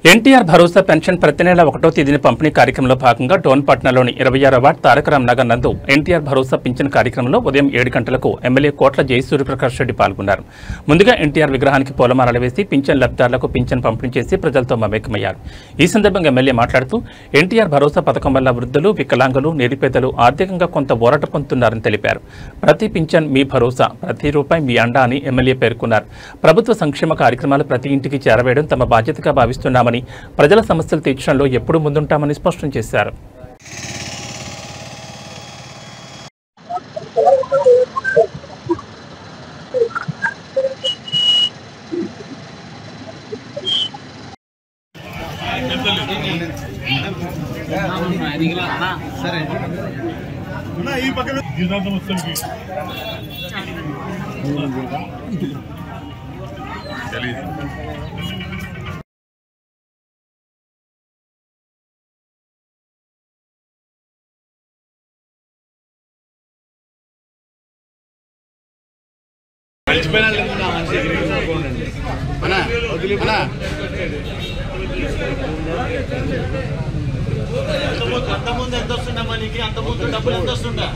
ఎన్టీఆర్ భరోసా pension ప్రతి నెల 1వ తేదీన పంపిణీ కార్యక్రమంలో భాగంగా డోన్పట్నలోని 26వ వార్డ్ తారకరామ్ నగర్ నందు ఎన్టీఆర్ భరోసా పింఛన్ కార్యక్రమంలో ఉదయం 7 గంటలకు ఎమ్మెల్యే కోట్ల జయసూర్యప్రకాష్ రెడ్డి పాల్గొన్నారు. ముందుగా ఎన్టీఆర్ విగ్రహానికి పూలమాలలు వేసి పింఛన్ లబ్ధిదారులకు పింఛన్ పంపిణీ చేసి ప్రజలతో మమేకమయ్యారు. ఈ సందర్భంగా ఎమ్మెల్యే మాట్లాడుతూ ఎన్టీఆర్ భరోసా పథకం వల్ల వృద్ధులు, వికలాంగులు, నిరుపేదలు ఆర్థికంగా కొంత ఊరట పొందుతున్నారని తెలిపారు. ప్రతి పింఛన్ మీ భరోసా, ప్రతి రూపాయి మీ అండా అని ఎమ్మెల్యే పేర్కొన్నారు. ప్రభుత్వ సంక్షేమ కార్యక్రమాలు ప్రతి ఇంటికి చేరవేయడం తమ బాధ్యతగా భావిస్తున్నామని, ప్రజల సమస్యలు తీర్చడంలో ఎప్పుడూ ముందుంటామని స్పష్టం చేశారు. అంతకుముందు ఎంత వస్తుందా మనకి? అంతకుముందు డబ్బులు ఎంత వస్తుందా?